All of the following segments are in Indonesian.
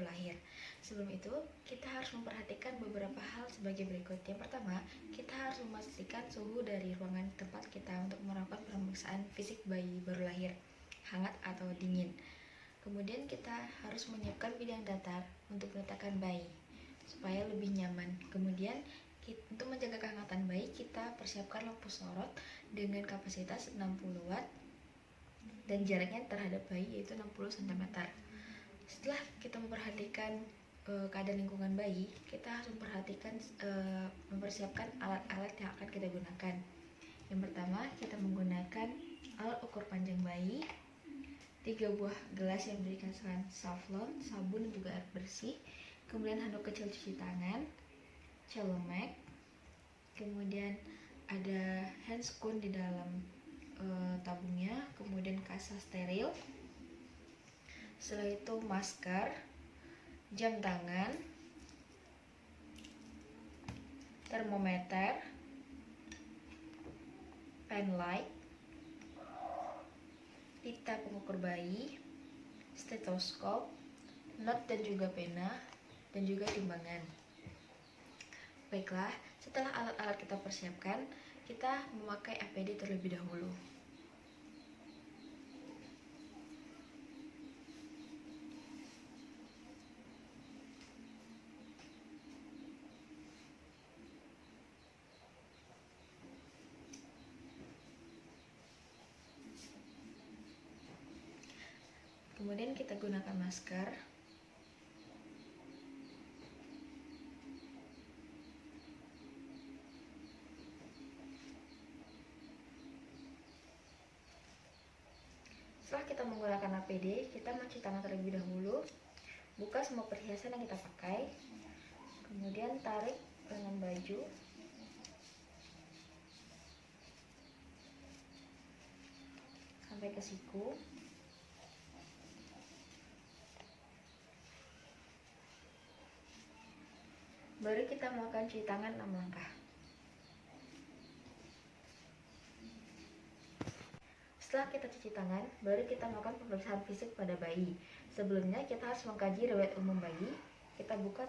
baru lahir. Sebelum itu, kita harus memperhatikan beberapa hal sebagai berikut. Yang pertama, kita harus memastikan suhu dari ruangan tempat kita untuk melakukan pemeriksaan fisik bayi baru lahir, hangat atau dingin. Kemudian kita harus menyiapkan bidang datar untuk meletakkan bayi supaya lebih nyaman. Kemudian untuk menjaga kehangatan bayi, kita persiapkan lampu sorot dengan kapasitas 60 watt dan jaraknya terhadap bayi yaitu 60 cm. Setelah kita memperhatikan keadaan lingkungan bayi, kita harus mempersiapkan alat-alat yang akan kita gunakan. Yang pertama, kita menggunakan alat ukur panjang bayi, 3 buah gelas yang berisikan safflon, sabun, dan juga air bersih, kemudian handuk kecil cuci tangan, celomek, kemudian ada handscoon di dalam tabungnya, kemudian kasa steril, setelah itu masker, jam tangan, termometer, pen light, pita pengukur bayi, stetoskop, not dan juga pena, dan juga timbangan. Baiklah, setelah alat-alat kita persiapkan, kita memakai APD terlebih dahulu. Kemudian kita gunakan masker. Setelah kita menggunakan APD, kita mencuci tangan terlebih dahulu. Buka semua perhiasan yang kita pakai. Kemudian tarik lengan baju. Sampai ke siku. Baru kita melakukan cuci tangan 6 langkah. Setelah kita cuci tangan, baru kita melakukan pemeriksaan fisik pada bayi. Sebelumnya kita harus mengkaji riwayat umum bayi. Kita buka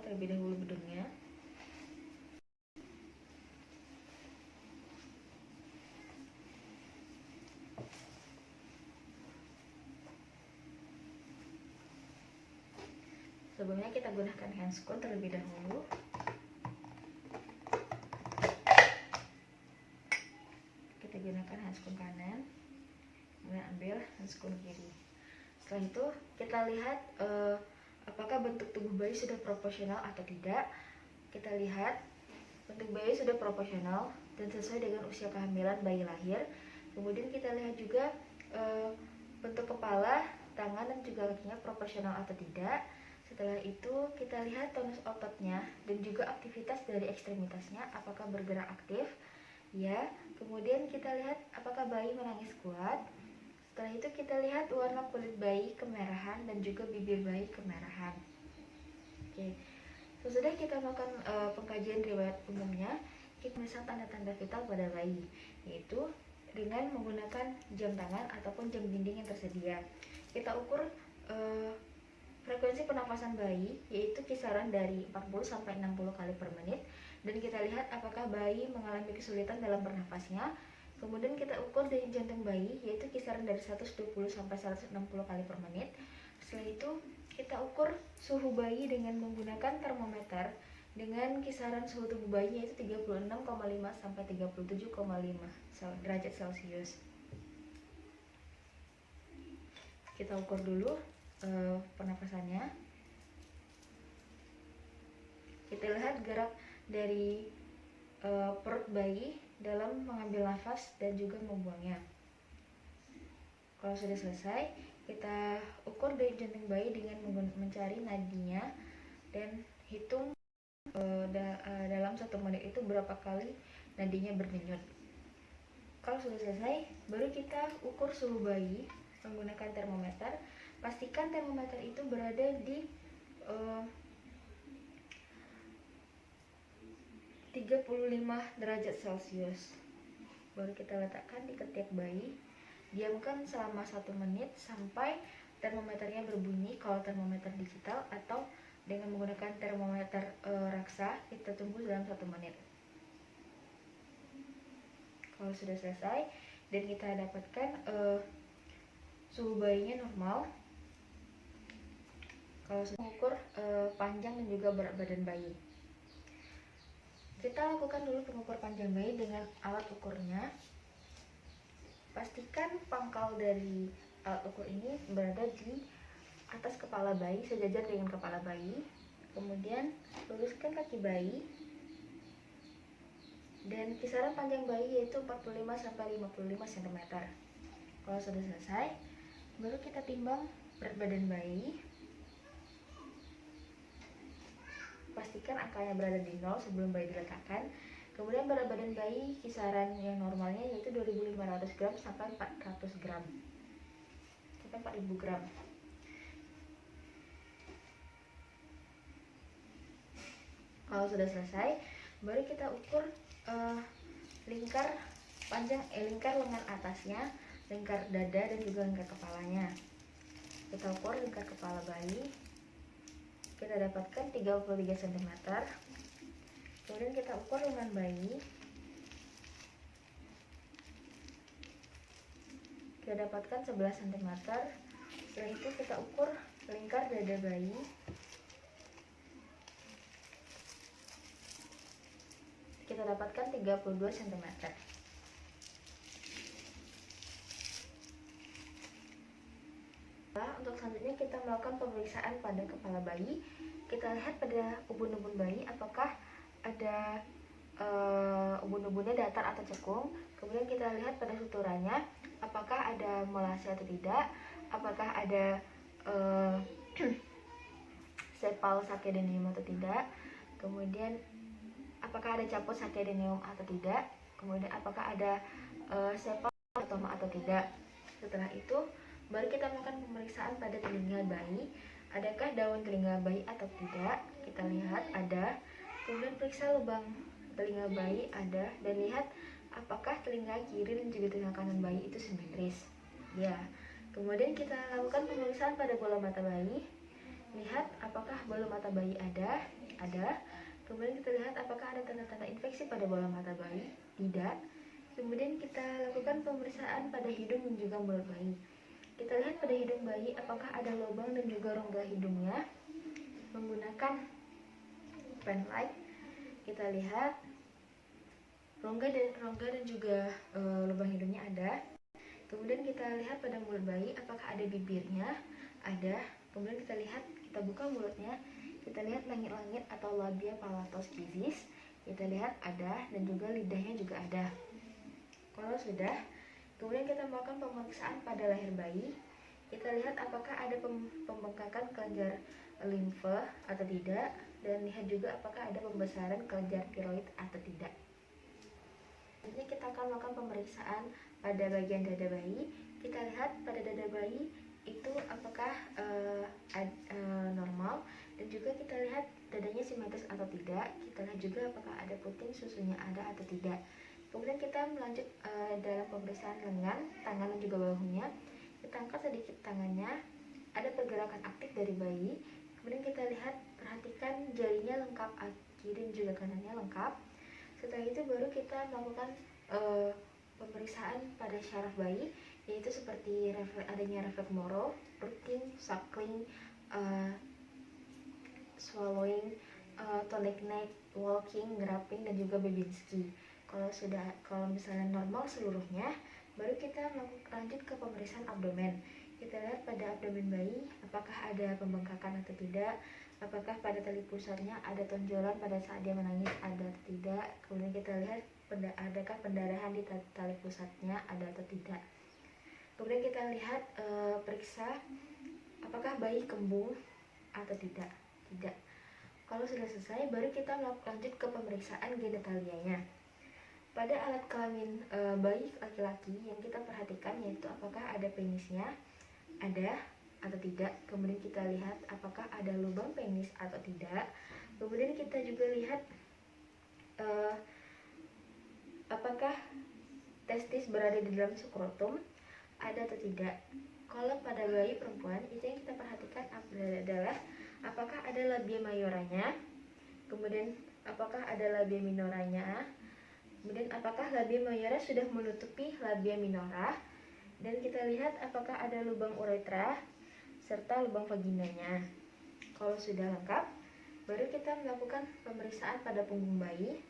terlebih dahulu bedungnya. Sebelumnya kita gunakan handscoon terlebih dahulu. Kita gunakan handscoon kanan, kemudian ambil handscoon kiri. Setelah itu kita lihat apakah bentuk tubuh bayi sudah proporsional atau tidak. Kita lihat bentuk bayi sudah proporsional dan sesuai dengan usia kehamilan bayi lahir. Kemudian kita lihat juga bentuk kepala, tangan, dan juga kakinya proporsional atau tidak. Setelah itu kita lihat tonus ototnya dan juga aktivitas dari ekstremitasnya apakah bergerak aktif. Ya, kemudian kita lihat apakah bayi menangis kuat. Setelah itu kita lihat warna kulit bayi kemerahan dan juga bibir bayi kemerahan. Oke, sesudah kita melakukan pengkajian riwayat umumnya, kita memeriksa tanda-tanda vital pada bayi, yaitu dengan menggunakan jam tangan ataupun jam dinding yang tersedia. Kita ukur frekuensi pernapasan bayi, yaitu kisaran dari 40 sampai 60 kali per menit, dan kita lihat apakah bayi mengalami kesulitan dalam bernapasnya. Kemudian kita ukur denyut jantung bayi, yaitu kisaran dari 120 sampai 160 kali per menit. Setelah itu kita ukur suhu bayi dengan menggunakan termometer dengan kisaran suhu tubuh bayi yaitu 36,5 sampai 37,5 derajat Celcius. Kita ukur dulu pernapasannya. Kita lihat gerak dari perut bayi dalam mengambil nafas dan juga membuangnya. Kalau sudah selesai, kita ukur denyut jantung bayi dengan mencari nadinya dan hitung dalam 1 menit itu berapa kali nadinya berdenyut. Kalau sudah selesai, baru kita ukur suhu bayi menggunakan termometer. Pastikan termometer itu berada di 35 derajat Celcius. Baru kita letakkan di ketiak bayi. Diamkan selama 1 menit sampai termometernya berbunyi. Kalau termometer digital atau dengan menggunakan termometer raksa. Kita tunggu dalam 1 menit. Kalau sudah selesai dan kita dapatkan suhu bayinya normal, kalau sudah mengukur panjang dan juga berat badan bayi, kita lakukan dulu pengukur panjang bayi dengan alat ukurnya. Pastikan pangkal dari alat ukur ini berada di atas kepala bayi, sejajar dengan kepala bayi. Kemudian luruskan kaki bayi dan kisaran panjang bayi yaitu 45-55 cm. Kalau sudah selesai, baru kita timbang berat badan bayi. Pastikan angkanya berada di 0 sebelum bayi diletakkan. Kemudian berat badan bayi kisaran yang normalnya yaitu 2.500 gram sampai 400 gram sampai 4.000 gram. Kalau sudah selesai, baru kita ukur lingkar lengan atasnya, lingkar dada dan juga lingkar kepalanya. Kita ukur lingkar kepala bayi, kita dapatkan 33 cm. Kemudian kita ukur lengan bayi, kita dapatkan 11 cm. Setelah itu kita ukur lingkar dada bayi, kita dapatkan 32 cm. Untuk selanjutnya kita melakukan pemeriksaan pada kepala bayi. Kita lihat pada ubun-ubun bayi apakah ada ubun-ubunnya datar atau cekung. Kemudian kita lihat pada suturannya apakah ada molase atau tidak, apakah ada sepal sakedenium atau tidak, kemudian apakah ada caput sakedenium atau tidak, kemudian apakah ada sepal atau tidak. Setelah itu baru kita melakukan pemeriksaan pada telinga bayi. Adakah daun telinga bayi atau tidak? Kita lihat ada. Kemudian periksa lubang telinga bayi ada, dan lihat apakah telinga kiri dan juga telinga kanan bayi itu simetris. Ya. Kemudian kita lakukan pemeriksaan pada bola mata bayi. Lihat apakah bola mata bayi ada. Kemudian kita lihat apakah ada tanda-tanda infeksi pada bola mata bayi. Tidak. Kemudian kita lakukan pemeriksaan pada hidung dan juga mulut bayi. Kita lihat pada hidung bayi apakah ada lubang dan juga rongga hidungnya menggunakan pen light. Kita lihat rongga dan juga lubang hidungnya ada. Kemudian kita lihat pada mulut bayi apakah ada bibirnya. Ada. Kemudian kita buka mulutnya, kita lihat langit-langit atau labia palatoschisis. Kita lihat ada, dan juga lidahnya juga ada. Kalau sudah, kemudian kita melakukan pemeriksaan pada leher bayi. Kita lihat apakah ada pembengkakan kelenjar limfe atau tidak, dan lihat juga apakah ada pembesaran kelenjar tiroid atau tidak. Jadi kita akan melakukan pemeriksaan pada bagian dada bayi. Kita lihat pada dada bayi itu apakah normal, dan juga kita lihat dadanya simetris atau tidak. Kita lihat juga apakah ada puting susunya ada atau tidak. Kemudian kita melanjut dalam pemeriksaan lengan, tangan dan juga bahunya. Kita angkat sedikit tangannya, ada pergerakan aktif dari bayi. Kemudian kita lihat, perhatikan jarinya lengkap, kiri dan juga kanannya lengkap. Setelah itu baru kita melakukan pemeriksaan pada syaraf bayi, yaitu seperti adanya refleks Moro, burping, suckling, swallowing, tonic neck, walking, grabbing, dan juga Babinski. Kalau misalnya normal seluruhnya, baru kita lanjut ke pemeriksaan abdomen. Kita lihat pada abdomen bayi apakah ada pembengkakan atau tidak, apakah pada tali pusatnya ada tonjolan pada saat dia menangis ada atau tidak. Kemudian kita lihat adakah pendarahan di tali pusatnya ada atau tidak. Kemudian kita lihat periksa apakah bayi kembung atau tidak. Kalau sudah selesai, baru kita lanjut ke pemeriksaan genitalianya. Pada alat kelamin bayi laki-laki yang kita perhatikan yaitu apakah ada penisnya, ada atau tidak. Kemudian kita lihat apakah ada lubang penis atau tidak. Kemudian kita juga lihat apakah testis berada di dalam skrotum, ada atau tidak. Kalau pada bayi perempuan itu yang kita perhatikan apakah ada labia mayoranya, kemudian apakah ada labia minoranya, kemudian apakah labia mayora sudah menutupi labia minora, dan kita lihat apakah ada lubang uretra serta lubang vaginanya. Kalau sudah lengkap, baru kita melakukan pemeriksaan pada punggung bayi.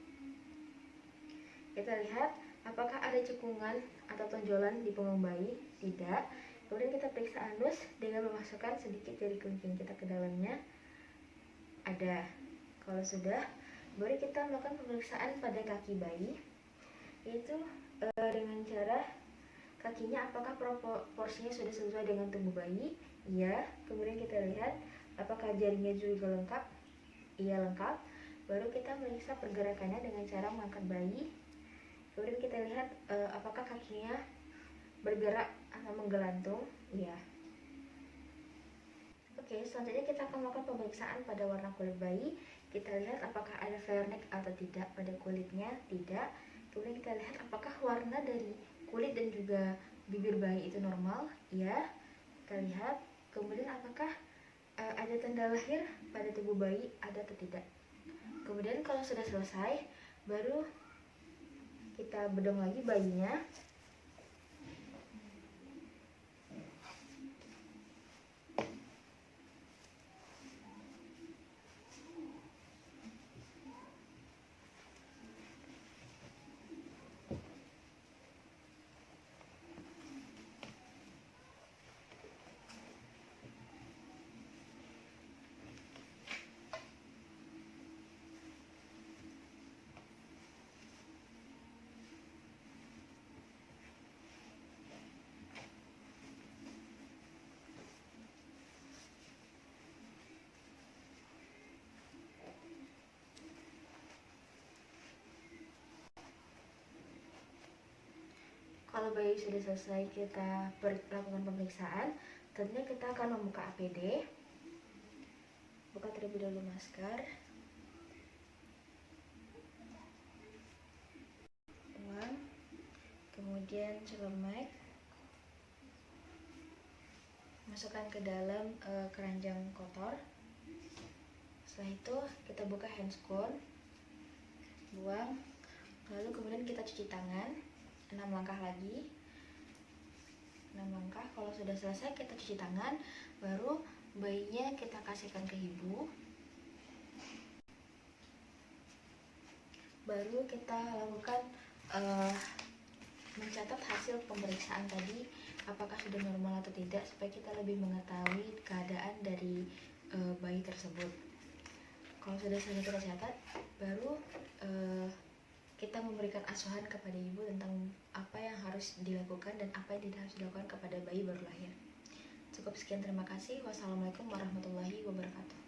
Kita lihat apakah ada cekungan atau tonjolan di punggung bayi. Tidak. Kemudian kita periksa anus dengan memasukkan sedikit jari kelingking kita ke dalamnya. Ada. Kalau sudah, baru kita melakukan pemeriksaan pada kaki bayi, yaitu dengan cara kakinya apakah proporsinya sudah sesuai dengan tubuh bayi. Iya. Kemudian kita lihat apakah jarinya juga lengkap. Iya, lengkap. Baru kita meriksa pergerakannya dengan cara mengangkat bayi. Kemudian kita lihat apakah kakinya bergerak atau menggelantung. Iya. Oke, selanjutnya kita akan melakukan pemeriksaan pada warna kulit bayi. Kita lihat apakah ada flare neck atau tidak pada kulitnya. Tidak. Kemudian kita lihat apakah warna dari kulit dan juga bibir bayi itu normal. Iya. Kita lihat. Kemudian apakah ada tanda lahir pada tubuh bayi, ada atau tidak. Kemudian kalau sudah selesai, baru kita bedong lagi bayinya. Kalau bayi sudah selesai kita lakukan pemeriksaan, tentunya kita akan membuka APD. Buka terlebih dahulu masker. Buang. Kemudian celemek. Masukkan ke dalam keranjang kotor. Setelah itu kita buka handscone. Buang. Lalu kemudian kita cuci tangan. 6 langkah lagi. 6 langkah. Kalau sudah selesai kita cuci tangan, baru bayinya kita kasihkan ke ibu. Baru kita lakukan mencatat hasil pemeriksaan tadi, apakah sudah normal atau tidak, supaya kita lebih mengetahui keadaan dari bayi tersebut. Kalau sudah selesai kita catat, baru kita memberikan asuhan kepada ibu tentang apa yang harus dilakukan dan apa yang tidak harus dilakukan kepada bayi baru lahir. Cukup sekian, terima kasih. Wassalamualaikum warahmatullahi wabarakatuh.